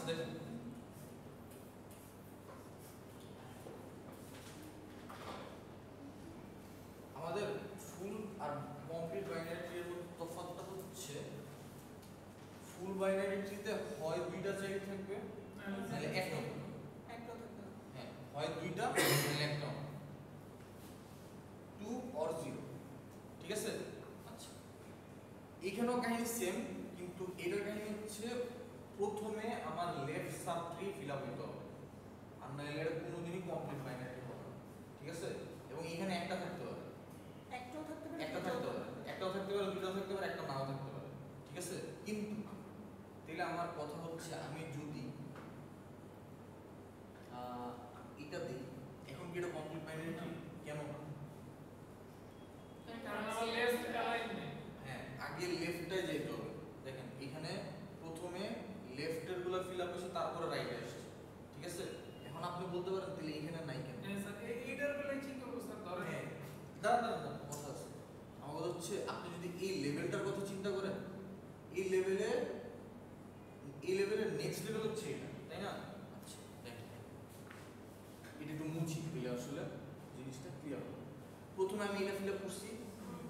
দেখেন আমাদের ফুল আর complete binary tree এর মধ্যে তফাৎটা হচ্ছে ফুল বাইনারি ট্রিতে হয় দুইটা চাইল্ড থাকবে নাহলে একটা থাকবে। হ্যাঁ, হয় দুইটা নাহলে একটা, 2 or 0। ঠিক আছে? আচ্ছা, এখানেও কাহিনী সেম, কিন্তু এটার কাহিনী হচ্ছে প্রথমে আমার left sub tree fill up হইতে হবে, আর নাহলে এটা কোনোদিনই কমপ্লিট বাইনারি হবে না। ঠিক আছে? এবং এখানে একটা থাকতে হবে, একটাও থাকতে পারে, একটাও থাকতে পারে, দুটোও থাকতে পারে, একটা নাও থাকতে পারে। ঠিক আছে? কিন্তু তাহলে আমার কথা হচ্ছে আমি যদি এটা দিই, এখন কি এটা কমপ্লিট বাইনারি ট্রি? কেন? কারণ আমার লেফট অ্যালাইন নেই। হ্যাঁ, আগে লেফটটাই যেতে হবে। দেখেন এখানে প্রথমে লেফটের গুলো ফিল আপ হয়েছে, তারপরে রাইটে আসছে। ঠিক আছে? এখন আপনি বলতে পারেন তাহলে এখানে নাই কেন? হ্যাঁ স্যার, এইটার বেলা কি করব স্যার? ধরেন হ্যাঁ, দাঁড়ান কথা আছে। আমার কথা হচ্ছে আপনি যদি এই লেভেলটার কথা চিন্তা করেন, এই লেভেলের নেক্সট লেভেল হচ্ছে এটা, তাই না? আচ্ছা, দেখেন এটা একটু মুছি দিলে আসলে জিনিসটা ক্লিয়ার হবে। প্রথমে আমি এটা ফিল আপ করছি,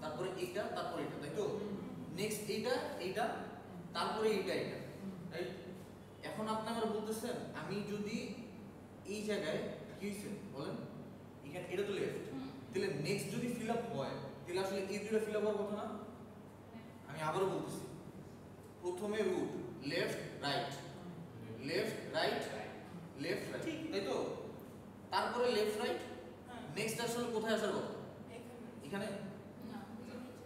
তারপরে এইটা, তারপরে এটা, তাই তো? নেক্সট এইটা, তারপরে এইটা, রাইট? এখন আপনি আমার বলতেছেন আমি যদি এই জায়গায় কি হইছে বলেন, এখানে এটা তো লেফট, তাহলে নেক্সট যদি ফিল আপ হয় তাহলে আসলে এই দুটো ফিল আপ হওয়ার কথা না? আমি আবারও বলতেছি, প্রথমে root left right, left right, left right, তাই তো? তারপরে লেফট রাইট, নেক্সট আসলে কোথায় আসার কথা? এখানে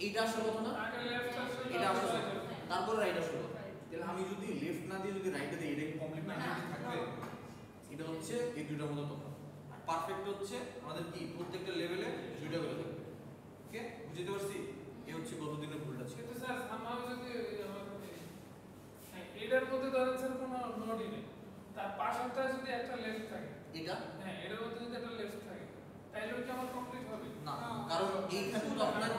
এইটা আসার কথা না? আগে লেফট আসলে এটা আসলে তারপরে রাইট আসলো। তাহলে আমি যদি লেফট না দিয়ে যদি রাইটে দিই, এটা কি কমপ্লিট বাইনারি থাকবে? এটা হচ্ছে এই দুইটার মধ্যে তফাৎ। আর পারফেক্ট হচ্ছে আমাদের কি প্রত্যেকটা লেভেলে দুইটা করে থাকবে। ওকে, বুঝতে পারছি? এই হচ্ছে গতদিনের ভুলটা ছিল। কিন্তু স্যার আমার যদি এটার মধ্যে ধরেন স্যার কোনো নোডই নেই, তার পাশেরটা যদি একটা লেফট থাকে, এটা হ্যাঁ এটার মধ্যে যদি একটা লেফট থাকে, তাইলে কি আমার কমপ্লিট হবে না, কারণ এইখানে তো আপনার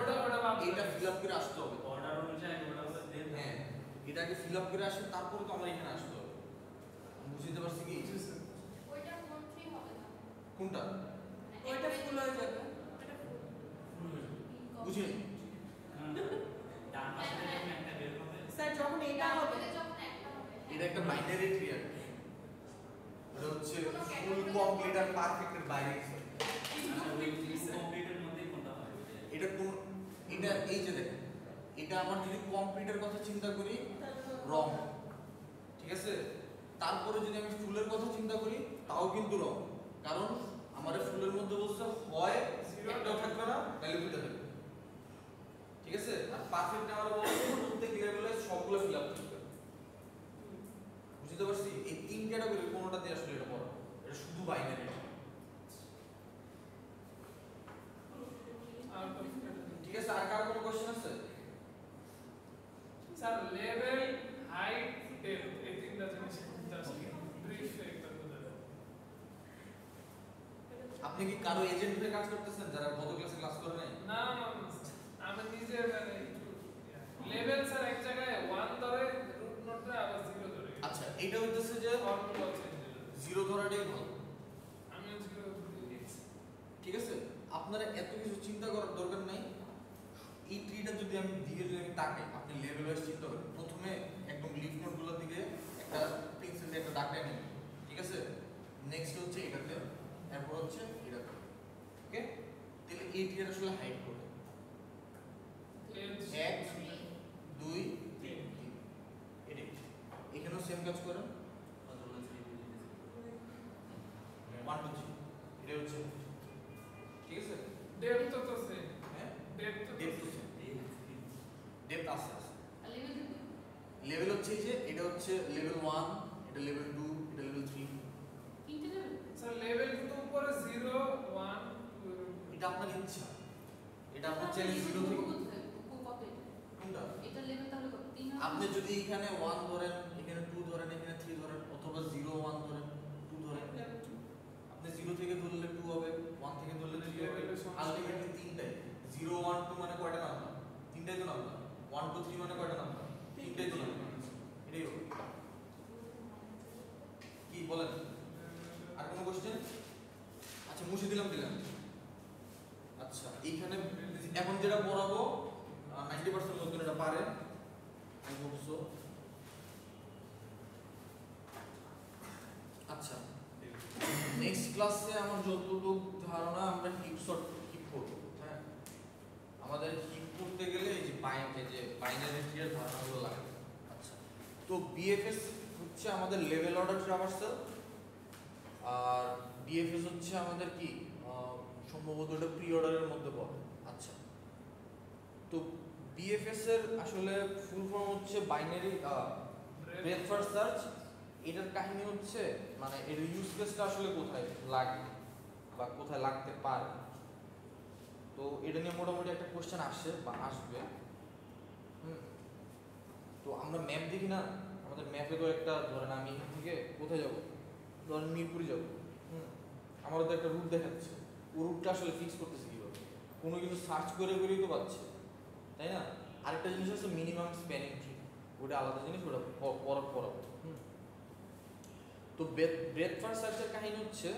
এটা ফিল আপ করে আসতে হবে অর্ডার অনুযায়ী ওটা হচ্ছে দেন। হ্যাঁ, এটাকে ফিল আপ করে আসে, তারপরে তো আমরা এখানে আসতে হবে। বুঝতে পারছি কি? ওইটা কোন ট্রি হবে না? কোনটা? ওইটা ফুল হয়ে যাবে। বুঝিনি। ডান পাশে যখন একটা বের হবে, স্যার যখন এটা হবে যখন একটা হবে, এটা একটা বাইনারি ট্রি আর কি। এটা হচ্ছে ফুল কমপ্লিট আর পারফেক্টের বাইরে কিছু। কমপ্লিটের মধ্যেই কোনটা হয়? এটা কোন, এটা এই যে দেখেন, এটা আমার যদি কমপ্লিটের কথা চিন্তা করি রং, ঠিক আছে? তারপরে যদি আমি ফুলের কথা চিন্তা করি তাও কিন্তু রং, কারণ আমার ফুলের মধ্যে বলছে হয় একটাও থাকবে না নাহলে দুইটা থাকবে। ঠিক আছে? আর পারফেক্ট আমরা বলছি প্রত্যেক লেভেলে সবগুলো ফিল আপ করতে হবে। বুঝতে পারছি? এই তিন ক্যাটাগরি কোনটাতে আসলে এটা পড়া, এটা শুধু বাইনারি। ঠিক আছে, আর কার কোনো কোশ্চেন আছে? স্যার লেভেল, হাইট, ডেপথ এই তিনটা জিনিস জাস্ট ব্রিফ একটা বলে দাও। আপনি কি কারো এজেন্ট হয়ে কাজ করতেছেন যারা গত ক্লাসে ক্লাস করে নাই? না না আমি নিজে মানে লেভেল স্যার এক জায়গায় 1 ধরে রুট নোটে আবার 0 ধরে। আচ্ছা, এটা হইতেছে যে ফর্মুলা চেঞ্জ হয়ে যাবে। 0 ধরাটাই ভালো। আমি 0 ধরে দিয়েছি। ঠিক আছে, আপনারা এত কিছু চিন্তা করার দরকার নাই। এই ট্রিটা যদি আমি দিকে যদি আমি তাকাই, আপনি লেভেল ওয়াইজ চিন্তা করেন। প্রথমে একদম লিফ নোটগুলোর দিকে একটা পেন্সিল দিয়ে একটা দাগ টেনে নিন, ঠিক আছে? নেক্সট হচ্ছে এটাতে, এরপর হচ্ছে এটাতে। ওকে, তাহলে এই ট্রিটা আসলে হাইট করবে 1 2 3 এটাই। এখানেও সেম কাজ করেন 1 2 3, এটা হচ্ছে, ঠিক আছে? ডেপথ তো সেম। হ্যাঁ, ডেপথ তো ডেপথ সেম। ডেপথ আছে। লেভেল লেভেল হচ্ছে এই যে এটা হচ্ছে লেভেল 1, এটা লেভেল 2, এটা লেভেল 3। তিনটে লেভেল। স্যার লেভেল কিন্তু উপরে 0 1 এটা আপনার ইচ্ছা, এটা আপনার চাইলে 0 থেকে কত এটা? কোনটা এটা লেভেল তাহলে কত? 3 আপনি যদি এখানে 1 ধরেন, এখানে 2 ধরেন, এখানে 3 ধরেন, অথবা 0 1 ধরেন, 2 ধরেন, আপনি 0 থেকে ধরলে 2 হবে, 1 থেকে ধরলে 3 হবে, আলটিমেটলি তিনটাই। 0 1 2 মানে কয়টা নাম্বার? তিনটাই তো নাম্বার। 1 2 3 মানে কয়টা নাম্বার? তিনটাই তো নাম্বার। এটাই হবে। বলেন আর কোনো কোশ্চেন? আচ্ছা মুছে দিলাম। আচ্ছা এইখানে এখন যেটা পড়াবো 90% লোকজন এটা পারে, আমি বলছো। আচ্ছা নেক্সট ক্লাসে আমার যতটুকু ধারণা আমরা হিপ করবো। হ্যাঁ আমাদের হিপ করতে গেলে এই যে বাইনারি ট্রি এর ধারণাগুলো লাগে। আচ্ছা তো বিএফএস হচ্ছে আমাদের লেভেল অর্ডার ট্রাভার্সাল, আর ডিএফএস হচ্ছে আমাদের কি সম্ভবত এটা প্রি অর্ডারের মধ্যে পড়ে। আচ্ছা তো বিএফএস এর আসলে ফুল ফর্ম হচ্ছে বাইনারি ব্রেথ ফার্স্ট সার্চ। এটার কাহিনী হচ্ছে মানে এর ইউজ কেসটা আসলে কোথায় লাগে বা কোথায় লাগতে পারে, তো এটা নিয়ে মোটামুটি একটা কোশ্চেন আসে বা আসবে। তো আমরা ম্যাপ দেখি না, আমাদের ম্যাপে তো একটা ধরেন আমি এখান থেকে কোথায় যাব, ধরেন মিরপুরে যাব। আমারও তো একটা রুট দেখাচ্ছে, ও রুটটা আসলে ফিক্স করতেছে কীভাবে? কোনো কিছু সার্চ করেই তো পাচ্ছে, তাই না? আরেকটা জিনিস হচ্ছে মিনিমাম স্প্যানিং ট্রি, ওটা আলাদা জিনিস, ওটা পড়াবো। তো ব্রেথ ফার্স্ট সার্চের কাহিনী হচ্ছে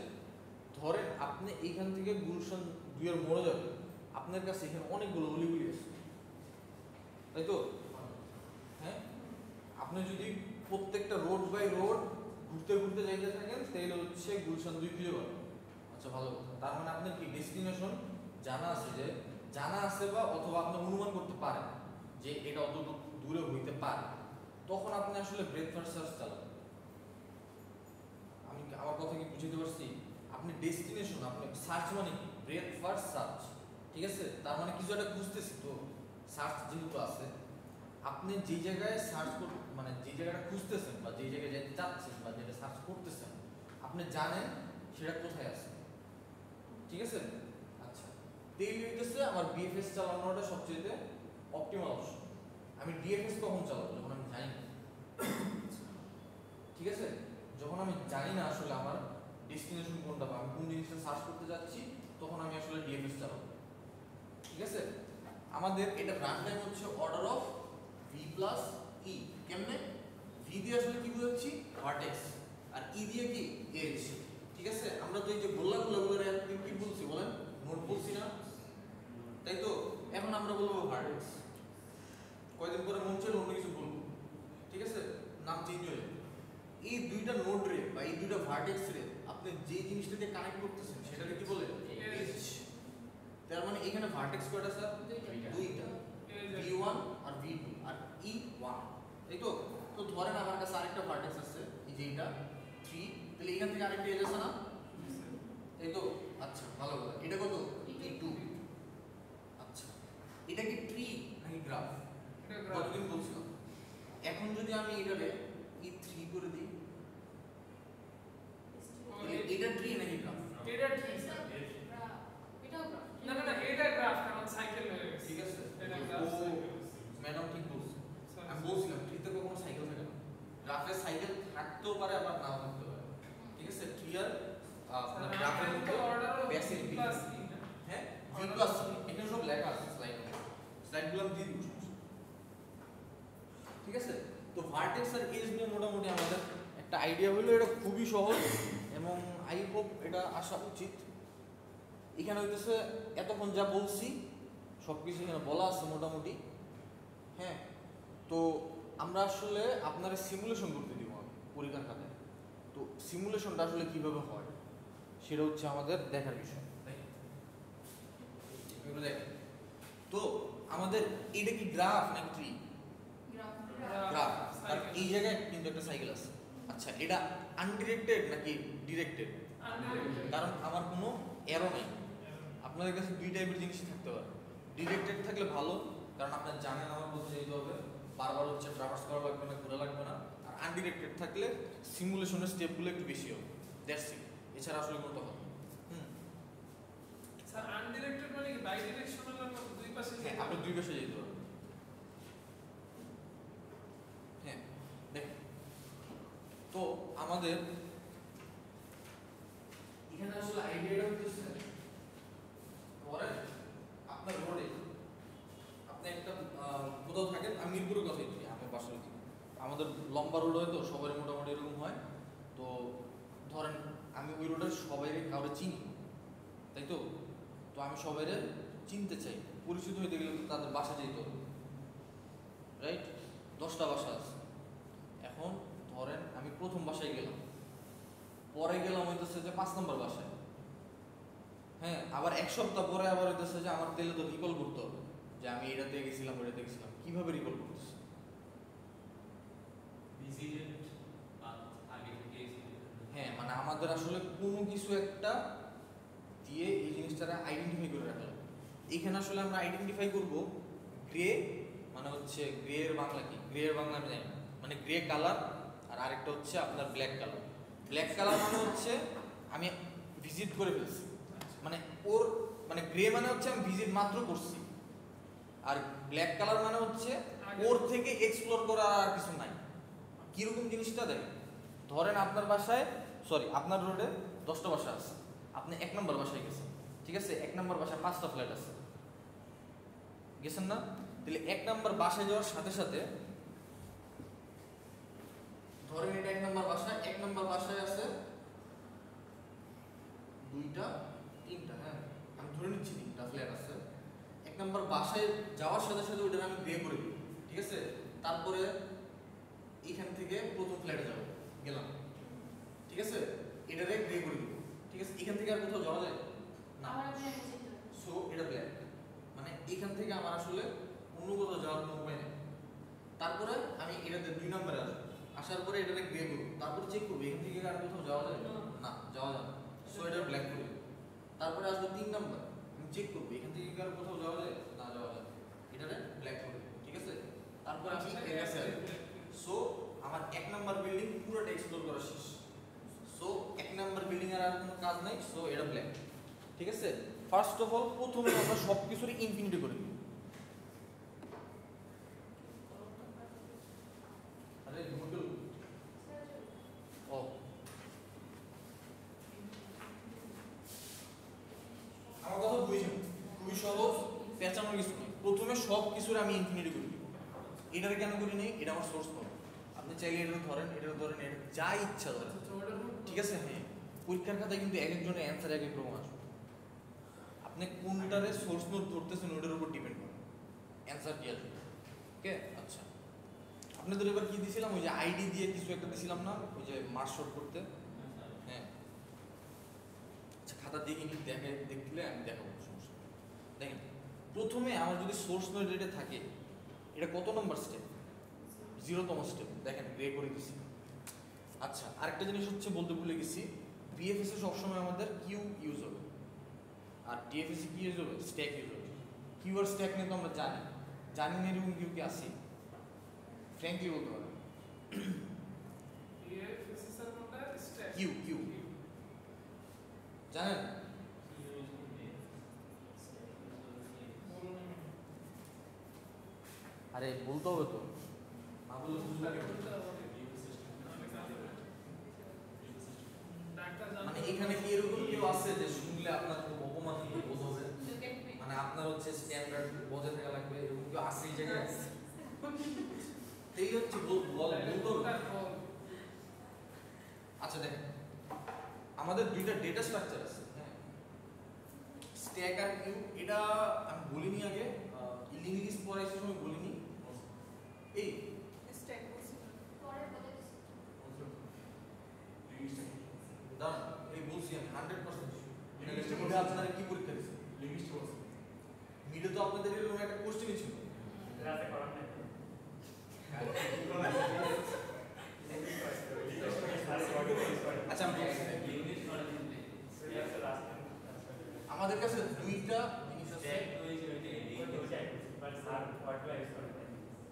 ধরেন আপনি এইখান থেকে গুলশান 2 এর মোড়ে যাবেন, আপনার কাছে এখানে অনেকগুলো অলিগুলি আছে, তাই তো? হ্যাঁ আপনি যদি প্রত্যেকটা রোড বাই রোড ঘুরতে যাইতে থাকেন তাহলে হচ্ছে গুলশান 2 খুঁজে পাবেন। আচ্ছা ভালো কথা, তার মানে আপনার কি ডেস্টিনেশন জানা আছে বা অথবা আপনি অনুমান করতে পারেন যে এটা অতটুকু দূরে হইতে পারে, তখন আপনি আসলে ব্রেথ ফার্স্ট সার্চ চালাবেন। আমি আমার কথা কি বুঝতে পারছি? আপনি ডেস্টিনেশন, আপনি সার্চ মানে কি ব্রেথ ফার্স্ট সার্চ, ঠিক আছে? তার মানে কিছু একটা খুঁজতেছি, তো সার্চ যেহেতু আছে, আপনি যে জায়গায় সার্চ মানে যে জায়গাটা খুঁজতেছেন বা যে জায়গায় যেতে চাচ্ছেন বা যেটা সার্চ করতেছেন, আপনি জানেন সেটা কোথায় আছে, ঠিক আছে? আচ্ছা তেল হইতেছে আমার বিএফএস চালানোটা সবচেয়ে অপটিমাল অপশন। আমি ডিএফএস কখন চালাবো? যখন আমি জানি না, ঠিক আছে? যখন আমি জানি না আসলে আমার ডেস্টিনেশন কোনটা বা আমি কোন জিনিসটা সার্চ করতে যাচ্ছি, তখন আমি আসলে ডিএফএস চালাবো, ঠিক আছে? আমাদের এটা রান টাইম হচ্ছে order of V plus E. কেমনে? ভি দিয়ে আসলে কি বোঝাচ্ছি? ভার্টেক্স, আর ই দিয়ে কি এজ, ঠিক আছে? আমরা তো এই যে গোল্লাগুলো কি বলছি বলেন, নোট বলছি না, তাই তো? এখন আমরা বলবো ভার্টেক্স, কয়দিন পরে মন চাইলে অন্য কিছু বলবো, ঠিক আছে? নাম চেঞ্জ হয়ে যাবে। এই দুইটা নোড রে বা এই দুইটা ভার্টেক্স রে আপনি যে জিনিসটাকে কানেক্ট করতেছেন সেটাকে কি বলে? এজ। তার মানে এখানে ভার্টেক্স কয়টা স্যার? দুইটা, V1 আর V2 আর E1, তাই তো? তো ধরেন আমার কাছে আরেকটা ভার্টেক্স আছে, এই যে এটা 3, তাহলে এখান থেকে আরেকটা এজ আছে না, তাই তো? আচ্ছা ভালো কথা, এটা কত? E2। আচ্ছা এটা কি ট্রি নাকি গ্রাফ? কতদিন বলছিলাম। এখন যদি আমি এটারে E3 করে দিই, এটা ট্রি নাকি গ্রাফ? এটা ঠিক স্যার, এটাও গ্রাফ। না এটা গ্রাফ, কারণ সাইকেল হয়ে গেছে, ঠিক আছে? এটা গ্রাফ। ও ম্যাডাম ঠিক বলছে, আমি বলছিলাম ট্রিতে কখনো সাইকেল থাকে না, গ্রাফে সাইকেল থাকতেও পারে আবার নাও থাকতে পারে, ঠিক আছে? ক্লিয়ার? আপনার গ্রাফের মধ্যে বেসিক বি প্লাস ই, হ্যাঁ ভি প্লাস এখানে সব লেখা আছে স্লাইডগুলো আমি দিয়ে দিব, ঠিক আছে? তো ভার্টেক্স আর এজ নিয়ে মোটামুটি আমাদের একটা আইডিয়া হলো, এটা খুবই সহজ এবং আই হোপ এটা আসা উচিত। এখানে হইতেছে এতক্ষণ যা বলছি সব কিছু এখানে বলা আছে মোটামুটি, হ্যাঁ? তো আমরা আসলে আপনারা সিমুলেশন করতে দিব পরীক্ষার খাতে, তো সিমুলেশনটা আসলে কিভাবে হয় সেটা হচ্ছে আমাদের দেখার বিষয়, তাই? এগুলো দেখেন তো আমাদের এটা কি গ্রাফ নাকি ট্রি? গ্রাফ। আর এই জায়গায় কিন্তু একটা সাইকেল আছে। আচ্ছা এটা আনডিরেক্টেড নাকি ডিরেক্টেড? কারণ আমার কোনো এরো নেই। আপনাদের কাছে দুই টাইপের জিনিসই থাকতে পারে। ডিরেক্টেড থাকলে ভালো, কারণ আপনারা জানেন আমার কোথায় যেতে হবে, বারবার হচ্ছে ট্রাভার্স করা লাগবে না, ঘোরা লাগবে না। আর আনডিরেক্টেড থাকলে সিমুলেশনের স্টেপগুলো একটু বেশি হবে, দ্যাটস ইট, এছাড়া আসলে কোনো তফাৎ নেই। স্যার আনডিরেক্টেড মানে কি বাই ডিরেকশনাল না দুই পাশে? হ্যাঁ আপনি দুই পাশে যেতে পারবেন। হ্যাঁ দেখেন তো আমাদের এখানে আসলে আইডিয়াটা হচ্ছে ধরেন আপনার রোডে আপনি একটা কোথাও থাকেন, আমি মিরপুরের কথাই বলি, আমার বাসার দিকে আমাদের লম্বা রোড হয় তো সবারই মোটামুটি এরকম হয়। তো ধরেন আমি ওই রোডের সবাই কাউরে চিনি, তাই তো? তো আমি সবাইরে চিনতে চাই, পরিচিত হইতে গেলে তো তাদের বাসা যেতে হবে, রাইট? 10টা বাসা আছে। এখন ধরেন আমি প্রথম বাসায় গেলাম, পরে গেলাম হইতেছে যে 5 নম্বর বাসায়, হ্যাঁ, আবার 1 সপ্তাহ পরে আবার হইতেছে যে আমার তেলে তো রিকল করতে হবে যে আমি এটাতে গেছিলাম ওইটাতে গেছিলাম। কিভাবে রিকল করতেছে? ভিজিটেড আগে থেকে হ্যাঁ, মানে আমাদের আসলে কোনো কিছু একটা দিয়ে এই জিনিসটা আইডেন্টিফাই করে রাখা লাগবে। এইখানে আসলে আমরা আইডেন্টিফাই করব গ্রে, মানে হচ্ছে গ্রে এর বাংলা কি? গ্রে এর বাংলা আমি জানি না, মানে গ্রে কালার, আর আরেকটা হচ্ছে আপনার ব্ল্যাক কালার। ব্ল্যাক কালার মানে হচ্ছে আমি ভিজিট করে ফেলছি, মানে ওর মানে গ্রে মানে হচ্ছে আমি ভিজিট মাত্র করছি, আর ব্ল্যাক কালার মানে হচ্ছে ওর থেকে এক্সপ্লোর করা আর কিছু নাই। কিরকম জিনিসটা দেখেন, ধরেন আপনার বাসায় আপনার রোডে 10টা বাসা আছে, আপনি 1 নম্বর বাসায় গেছেন, ঠিক আছে? 1 নম্বর বাসায় 5টা ফ্ল্যাট আছে, গেছেন না? তাহলে 1 নম্বর বাসায় যাওয়ার সাথে সাথে ধরেন এটা 1 নম্বর বাসা, 1 নম্বর বাসায় আছে 2টা 3টা, হ্যাঁ আমি ধরে নিচ্ছি 3টা ফ্ল্যাট আছে। 1 নম্বর বাসায় যাওয়ার সাথে সাথে ওইটা আমি গ্রে করে দিই, ঠিক আছে? তারপরে এইখান থেকে প্রথম ফ্ল্যাটে যাবো, গেলাম, ঠিক আছে? এটারে গ্রে করে দিব, ঠিক আছে? এখান থেকে আর কোথাও যাওয়া যায় না, আমার আপনি আগে যেতে হবে। সো এটা ব্ল্যাক, মানে এখান থেকে আমার আসলে অন্য কোথাও যাওয়ার কোনো উপায় নেই। তারপরে আমি এটাতে 2 নম্বরে আসবো, আসার পরে এটাতে গ্রে করবো, তারপরে চেক করবো এখান থেকে আর কোথাও যাওয়া যায় না, যাওয়া যায় না, সো এটা ব্ল্যাক করে দেবো। তারপরে আসবো 3 নম্বর, আমি চেক করবো এখান থেকে আর কোথাও যাওয়া যায় না, যাওয়া যায়, এটাতে ব্ল্যাক করে দেবো, ঠিক আছে? তারপরে আমি এর কাছে আসবো, সো আমার 1 নম্বর বিল্ডিং পুরোটা এক্সপ্লোর করা শেষ। সো 1 নম্বর বিল্ডিং এর আর কোনো কাজ নাই, সো এটা ব্ল্যাক, ঠিক আছে? ফার্স্ট অফ অল প্রথমে আমরা সব কিছুর ইনফিনিটি করে দিই। আরে গুগল ও আমার কথা বুঝছেন, খুবই সহজ, পেঁচানোর কিছু নেই। প্রথমে সব কিছুর আমি ইনফিনিটি করে দিব। এটার কেন করি নেই? এটা আমার সোর্স নোড। আপনি চাইলে এটা ধরেন, এটা যা ইচ্ছা ধরেন, ঠিক আছে? হ্যাঁ, পরীক্ষার খাতায় কিন্তু এক একজনের অ্যান্সার এক এক রকম আসবে। আপনি কোনটারে সোর্স নোট ধরতেছেন ওটার উপর ডিপেন্ড করে অ্যান্সার কি আসবে। ওকে, আচ্ছা, আপনাদের এবার কি দিছিলাম? ওই যে আইডি দিয়ে কিছু একটা দিছিলাম না, ওই যে মার্ক শর্ট করতে? হ্যাঁ, আচ্ছা, খাতা দিয়ে কিন্তু দেখলে আমি দেখাবো, সমস্যা নেই। দেখেন, প্রথমে আমার যদি সোর্স নোট এটা থাকে, এটা কত নম্বর স্টেপ? 0তম স্টেপ। দেখেন গ্রে করে দিছি। আচ্ছা, আরেকটা জিনিস হচ্ছে বলতে ভুলে গেছি, বিএফএস এ সবসময় আমাদের কিউ ইউজ হবে, আর ডিএফএস এ কি ইউজ হবে? স্ট্যাক ইউজ হবে। কিউ আর স্ট্যাক নিয়ে তো আমরা জানি না, এরকম কিউ কি আসি? ফ্র্যাঙ্কলি বলতে পারেন কিউ কিউ জানেন? আরে বলতে হবে তো, না বললে বুঝতে পারবে না। মানে এখানে কি এরকম কেউ আছে যে শুনলে আপনার খুব অপমান বোধ হবে, মানে আপনার হচ্ছে স্ট্যান্ডার্ড বজায় থাকা লাগবে, এরকম কেউ আছে এই জায়গায়? এই হচ্ছে বলতে হবে। আচ্ছা দেখেন, আমাদের 2টা ডেটা স্ট্রাকচার আছে, হ্যাঁ, স্ট্যাক আর কিউ। এটা আমি বলিনি আগে, ইংলিশ পড়াইছি সময় বলিনি। এই পরে বলে দিচ্ছি। দাঁড়ান, এই বলছি আমি 100% মিডে আপনারা কি পরীক্ষা দিয়েছেন? মিডে তো আপনাদের এরকম একটা কোশ্চেনই ছিল। আচ্ছা, আমি বলছি, আমাদের কাছে 2টা জিনিস আছে,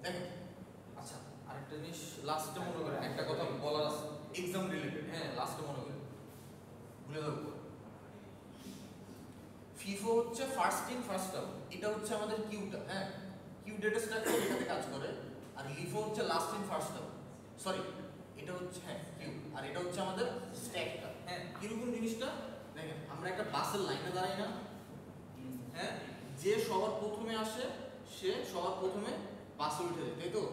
দেখেন। আচ্ছা, আরেকটা জিনিস লাস্টে মনে করেন, একটা কথা বলার আছে এক্সাম রিলেটেড, হ্যাঁ, লাস্টে মনে করেন, ভুলে যাবো। ফিফো হচ্ছে ফার্স্ট ইন ফার্স্ট আউট, এটা হচ্ছে আমাদের কিউটা, হ্যাঁ, কিউ ডেটা স্ট্রাকচার এটাতে কাজ করে। আর লিফো হচ্ছে last in first out, sorry এটা হচ্ছে, হ্যাঁ, কিউ, আর এটা হচ্ছে আমাদের স্ট্যাকটা। হ্যাঁ, কিরকম জিনিসটা দেখেন, আমরা একটা বাসের লাইনে দাঁড়াই না, হ্যাঁ, যে সবার প্রথমে আসে সে সবার প্রথমে বাসে উঠে যায়, তাই তো?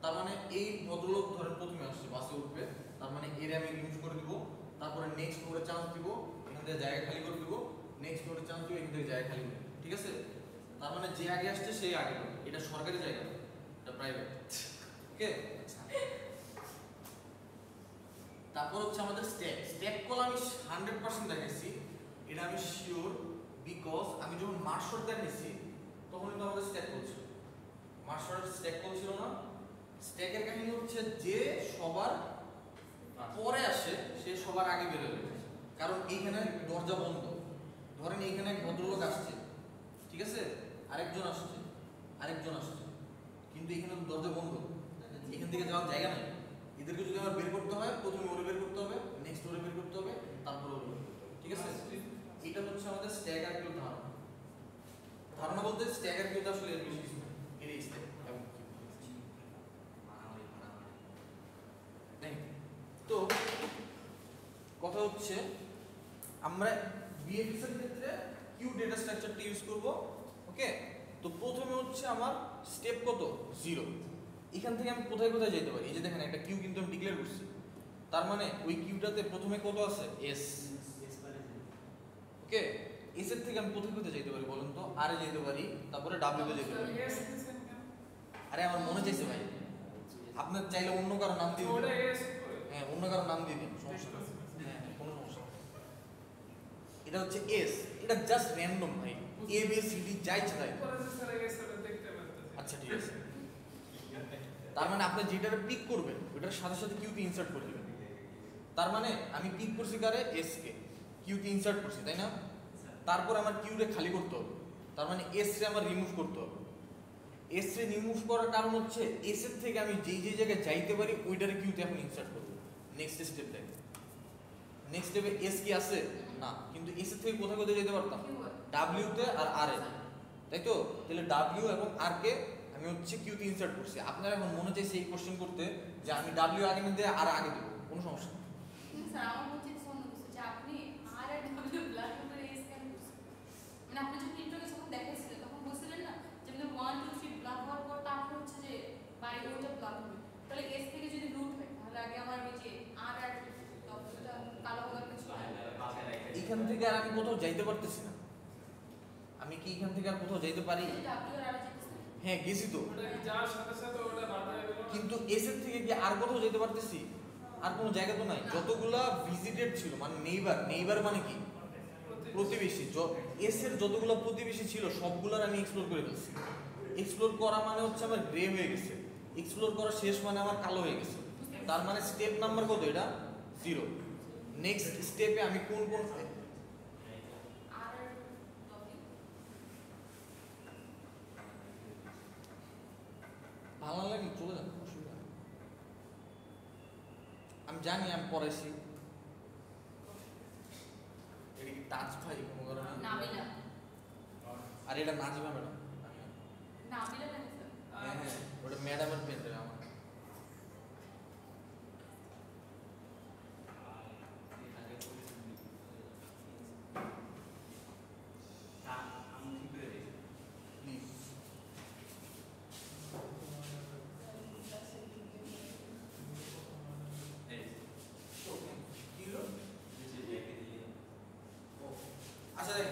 তার মানে এই ভদ্রলোক ধরেন প্রথমে আসছে, বাসে উঠবে, তার মানে এর আমি রিমুভ করে দিব, এখান থেকে জায়গা খালি করে দেবো, নেক্সট নোডে চান্স দিব, এখান থেকে জায়গা খালি করে দেবো। ঠিক আছে? তার মানে যে আগে আসছে সেই আগে পাবে। এটা সরকারি জায়গা, এটা প্রাইভেট। ওকে? তারপর হচ্ছে আমাদের স্ট্যাক কল আমি 100% দেখাইছি, এটা আমি শিওর, বিকজ আমি যখন মার্কশট দেখাইছি তখন কিন্তু আমাদের স্ট্যাক কল ছিল। মার্কশটের স্ট্যাক কল ছিল না। স্ট্যাকের কাহিনী হচ্ছে যে সবার পরে আসে সে সবার আগে বেরোবে, কারণ এইখানে দরজা বন্ধ। ধরেন এইখানে এক ভদ্রলোক আসছে, ঠিক আছে, আরেকজন আসছে, আরেকজন আসছে, কিন্তু এখানে তো দরজা বন্ধ, এখান থেকে যাওয়ার জায়গা নেই। এদেরকে যদি আমার বের করতে হয়, প্রথমে ওরে বের করতে হবে, নেক্সট ওরে বের করতে হবে, তারপর ওরে বের করতে হবে। ঠিক আছে? এটা হচ্ছে আমাদের স্ট্যাগার কিউ ধারণা। ধারণা বলতে স্ট্যাগার কিউটা আসলে এর বেশি কিছু না, এর স্ট্যাক এবং তো কথা হচ্ছে আমরা বিএফএস এর ক্ষেত্রে কিউ ডেটা স্ট্রাকচারটা ইউজ করব। ওকে? তো প্রথমে হচ্ছে আমার স্টেপ কত? 0। এখান থেকে আমি কোথায় কোথায় যেতে পারি? এই যে দেখেন একটা কিউ কিন্তু আমি ডিক্লেয়ার করছি, তার মানে ওই কিউটাতে প্রথমে কত আছে? এস। ওকে? এস এর থেকে আমি কোথায় কোথায় যেতে পারি বলুন তো? আর এ যেতে পারি, তারপরে ডাব্লিউ তে যেতে পারি। আরে আমার মনে চাইছে ভাই, আপনার চাইলে অন্য কারো নাম দিয়ে দিন। হ্যাঁ, অন্য কারো নাম দিয়ে দিন, সমস্যা নেই। হ্যাঁ, কোনো সমস্যা নেই। এটা হচ্ছে এস, এটা জাস্ট র্যান্ডম ভাই, এ বি সি ডি যাই ছাড়াই। আচ্ছা ঠিক আছে। তার মানে আপনি যেটা পিক করবেন ওটার সাথে সাথে কিউতে ইনসার্ট করে দিবেন। তার মানে আমি পিক করছি কারে? এস কে, কিউতে ইনসার্ট করছি, তাই না? তারপর আমার কিউরে খালি করতে হবে, তার মানে এস রে আমার রিমুভ করতে হবে। এস রে রিমুভ করার কারণ হচ্ছে এস এর থেকে আমি যেই যেই জায়গায় যাইতে পারি ওইটারে কিউতে এখন ইনসার্ট করব। নেক্সট স্টেপ দেখ, নেক্সট স্টেপে এস কি আছে না, কিন্তু এস এর থেকে কোথায় কোথায় যেতে পারতাম? ডাব্লিউ তে আর আর এ, তাই তো? তাহলে ডাব্লিউ এবং আর কে আমি হচ্ছে কিউতে ইনসার্ট করছি। আপনারা এখন মনে চাইছে এই কোশ্চেন করতে যে আমি ডাব্লিউ আগে নিতে আর আগে দেবো, কোনো সমস্যা নেই। স্যার আমার হচ্ছে অন্য কিছু যে আপনি আর আর ডব্লিউ ব্লাড করে এস কেন করছেন? মানে আপনি যখন ইন্টারভিউ যখন দেখাইছিলেন তখন বলছিলেন না যে মানে 1 2 3 ব্লাড হওয়ার পর তারপর হচ্ছে যে বাইরে ওইটা ব্লাড হবে, তাহলে এস থেকে যদি রুট হয় তাহলে আগে আমার ওই যে আর আর ডব্লিউটা কালো হওয়ার কিছু এখান থেকে আর আমি কোথাও যাইতে পারতেছি না। আমি কি এখান থেকে আর কোথাও যাইতে পারি? ডাব্লিউ আর আর যেতেছে। হ্যাঁ গেছি তো, যার সাথে সাথে ওটা বাধা হয়ে গেল। কিন্তু এস এর থেকে কি আর কোথাও যেতে পারতেছি? আর কোনো জায়গা তো নাই। যতগুলা ভিজিটেড ছিল মানে নেইবার, নেইবার মানে কি? প্রতিবেশী। এস এর যতগুলো প্রতিবেশী ছিল সবগুলার আমি এক্সপ্লোর করে ফেলছি। এক্সপ্লোর করা মানে হচ্ছে আমার গ্রে হয়ে গেছে, এক্সপ্লোর করা শেষ মানে আমার কালো হয়ে গেছে। তার মানে স্টেপ নাম্বার কত? এটা 0। নেক্সট স্টেপে আমি কোন কোন আর আর ডব্লিউ ভালো লাগে চলে যান, অসুবিধা নেই। আমি জানি আমি পড়াইছি। এটা কি টাচ ভাই কোনো কারণে? নাবিলা আর এটা নাজিমা ম্যাডাম। নাবিলা না স্যার হ্যাঁ হ্যাঁ, ওটা ম্যাডামের পেন আমার। প্লিজ আচ্ছা দেখ,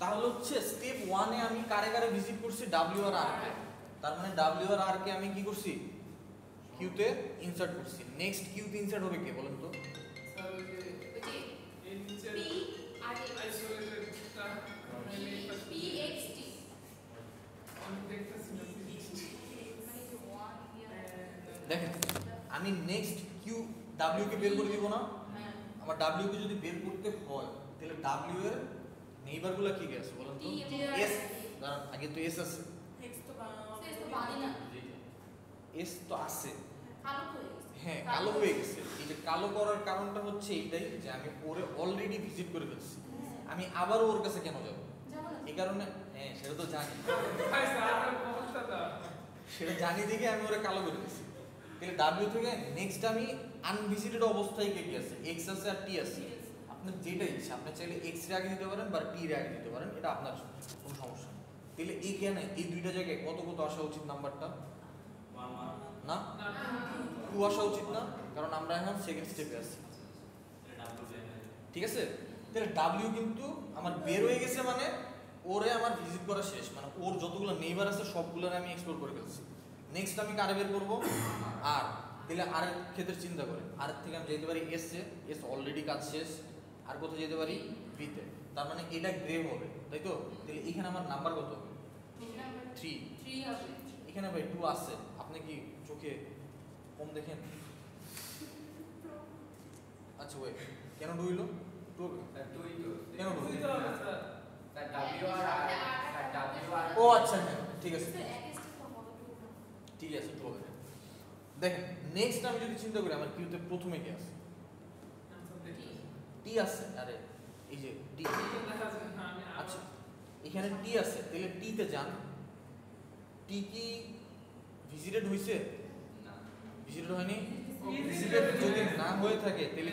তাহলে হচ্ছে স্টেপ 1 এ আমি কারে কারে ভিজিট করছি? ডাব্লিউ আর আর কে। তার মানে ডাব্লিউ আর আর কে আমি কি করছি? কিউতে ইনসার্ট করছি। নেক্সট কিউতে ইনসার্ট হবে কে বলেন তো? স্যার ওই যে ওই যে এই নিচে পি আর আইসোলেটেডটা পি এক্স টি আমি দেখতেছি না। মানে যে 1 ইয়ার দেখেন আমি নেক্সট কিউ ডাব্লিউ কে বের করে দিব না? হ্যাঁ আমার ডাব্লিউ কে যদি বের করতে হয় তাহলে ডাব্লিউ এর নেইবারগুলো কি কি আছে বলেন তো? টি এস, কারণ আগে তো এস আছে। এক্স তো বাড়ি না এস তো আছে, কালো হয়ে গেছে হ্যাঁ কালো হয়ে গেছে। এই যে কালো করার কারণটা হচ্ছে এইটাই যে আমি ওরে অলরেডি ভিজিট করে ফেলছি, আমি আবারও ওর কাছে কেন যাব? যেমন এই কারণে হ্যাঁ সেটা তো জানি, ভাই স্যার আর বলতে দাও। সেটা জানি দেখে আমি ওরে কালো করে দিয়েছি। তাহলে ডাব্লিউ থেকে নেক্সট আমি আনভিজিটেড অবস্থায় কে কি আছে? এক্স আছে আর টি আছে। আপনার যেটা ইচ্ছা, আপনি চাইলে এক্স এর আগে দিতে পারেন বা টি এর আগে দিতে পারেন, এটা আপনার কোনো সমস্যা নেই। তাহলে এই কেন এই দুইটা জায়গায় কত কত আসা উচিত নাম্বারটা? না না 2 আসা উচিত না, কারণ আমরা এখন সেকেন্ড স্টেপে আছি। ঠিক আছে? তাহলে ডাব্লিউ কিন্তু আমার বের হয়ে গেছে, মানে ওরে আমার ভিজিট করা শেষ, মানে ওর যতগুলো নেইবার আছে সবগুলো আমি এক্সপ্লোর করে ফেলছি। নেক্সট আমি কারে বের করবো? আর তাহলে আর এর ক্ষেত্রে চিন্তা করে আর থেকে আমি যেতে পারি এস এ, এস অলরেডি কাজ শেষ। আর কোথায় যেতে পারি? বিতে। তার মানে এটা গ্রে হবে, তাই তো? তাহলে এখানে আমার নাম্বার কত? 3। 3 হবে। এখানে ভাই 2 আছে, আপনি কি চোখে কম দেখেন? আচ্ছা ওই কেন 2 হইলো? 2 হবে কেন 2? বুঝতে হবে স্যার। স্যার ডাব্লিউ আর স্যার ডাব্লিউ আর ও আচ্ছা হ্যাঁ ঠিক আছে স্যার এক স্টেপ তো হবে 2 না। ঠিক আছে 2 হবে। দেখেন নেক্সট আমি যদি চিন্তা করি আমার কিউতে প্রথমে কি আছে? আনসার দেখি। টি আছে। আরে এই যে টি, দেখা যাচ্ছে না আমি আচ্ছা এখানে টি আছে, তাহলে টি তে যান। টি কি ভিজিটেড হইছে? না ভিজিটেড হয়নি। Visited ভিজিটেড যদি হয়েছে। না হয়ে থাকে তাহলে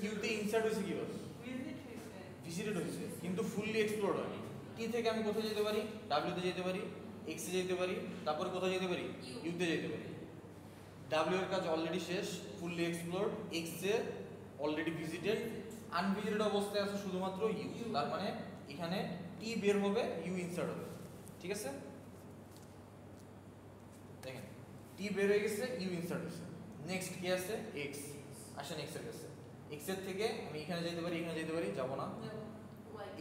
কিউতে ইনসার্ট হইছে কিভাবে? ভিজিট হয়েছে। ভিজিটেড হয়েছে কিন্তু ফুললি এক্সপ্লোরড হয়নি। টি থেকে আমি কোথায় যেতে পারি? ডাব্লিউ তে যেতে পারি, এক্স এ যেতে পারি, তারপরে কোথায় যেতে পারি? ইউ তে যেতে পারি। ডাব্লিউ এর কাজ অলরেডি শেষ, ফুললি এক্সপ্লোরড। এক্স এ অলরেডি ভিজিটেড, আনভিজিটেড অবস্থায় আছে শুধুমাত্র ইউ। তার মানে এখানে টি বের হবে, ইউ ইনসার্ট হবে। ঠিক আছে, দেখেন টি বের হয়ে গেছে, ইউ ইনসার্ট হয়েছে। নেক্সট কি আছে? এক্স। আসেন এক্স এর কাছে। এক্স এর থেকে আমি এখানে যেতে পারি, এখানে যেতে পারি, যাব না।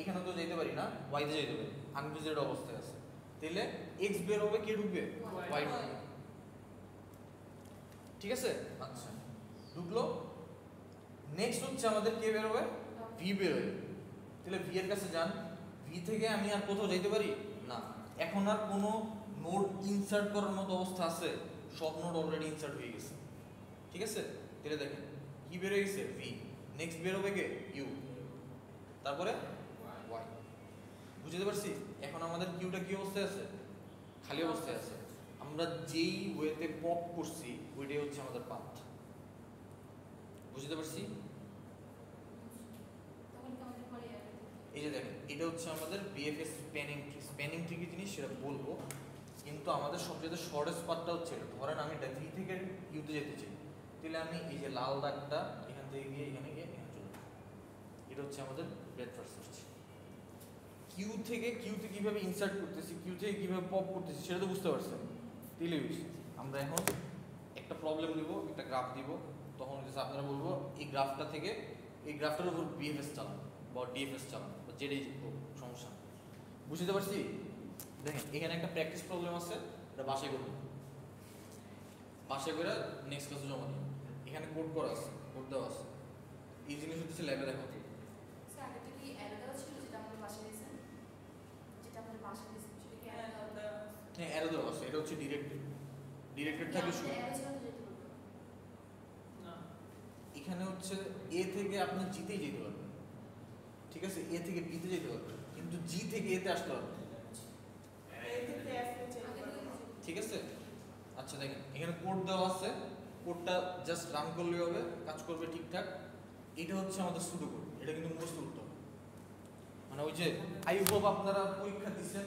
এখানে তো যেতে পারি না, ওয়াই তে যেতে পারি, আনভিজিটেড অবস্থায় আছে। তাহলে এক্স বের হবে, কে ঢুকবে? ওয়াই ঢুকবে। ঠিক আছে, আচ্ছা ঢুকলো। নেক্সট হচ্ছে আমাদের কে বের হবে? ভি বের হবে। তাহলে ভি এর কাছে যান। ভি থেকে আমি আর কোথাও যেতে পারি না, এখন আর কোনো নোড ইনসার্ট করার মতো অবস্থা আছে? সব নোড অলরেডি ইনসার্ট হয়ে গেছে। ঠিক আছে, তাহলে দেখেন কি বের হয়ে গেছে? ভি। নেক্সট বের হবে কে? ইউ, তারপরে ওয়াই। বুঝতে পারছি? এখন আমাদের কিউটা কি অবস্থায় আছে? খালি অবস্থায় আছে। আমরা যেই ওয়েতে পপ করছি ওইটাই হচ্ছে আমাদের পাথ। বুঝতে পারছি? তখন কি আমাদের পরে এই যে দেখেন এটা হচ্ছে আমাদের BFS spanning tree. Spanning tree কি জিনিস সেটা বলবো, কিন্তু আমাদের সবচেয়ে শর্টেস্ট পাথটা হচ্ছে এটা। ধরেন আমি ভি থেকে ইউতে যেতে চাই, তাহলে আমি এই যে লাল দাগটা এখান থেকে গিয়ে এখানে গিয়ে এখানে চলে যাবো। এটা হচ্ছে আমাদের ব্রেথ ফার্স্ট সার্চ। কিউতে কিভাবে ইনসার্ট করতেছি, কিউ থেকে কিভাবে পপ করতেছি সেটা তো বুঝতে পারছেন। তাহলে আমরা এখন একটা প্রবলেম দিব, একটা গ্রাফ দিব, তখন হচ্ছে আপনারা বলবো এই গ্রাফটা থেকে এই গ্রাফটার উপর বিএফএস চালান বা ডিএফএস চালান বা যেটাই সমস্যা। বুঝতে পারছি? দেখেন এখানে একটা প্র্যাকটিস প্রবলেম আছে, এটা বাসায় করবো। বাসায় করে নেক্সট ক্লাসে জমা দিই। এখানে কোড করা আছে, কোড দেওয়া আছে। এই জিনিস হচ্ছে ল্যাবে দেখা হচ্ছে। স্যার এটা কি অ্যালাদা ছিল যেটা আমাদের বাসায় দিয়েছেন? যেটা আমাদের বাসায় দিয়েছেন সেটা কি অ্যালাদা? হ্যাঁ অ্যারো দেওয়া আছে, এটা হচ্ছে ডিরেক্টেড থাকে শুরু। অ্যালাদা ছিল তো যেতে বলবো। না এখানে হচ্ছে এ থেকে আপনি জিতেই যেতে পারবেন। ঠিক আছে, এ থেকে বিতে যেতে পারবেন, কিন্তু জি থেকে এতে আসতে পারবেন। ঠিক আছে, আচ্ছা দেখেন এখানে কোড দেওয়া আছে, কোডটা জাস্ট রান করলে হবে, কাজ করবে ঠিকঠাক। এটা হচ্ছে আমাদের সুডো কোড, এটা কিন্তু মুখস্থ করতে হবে। মানে ওই যে আই হোপ আপনারা পরীক্ষা দিচ্ছেন,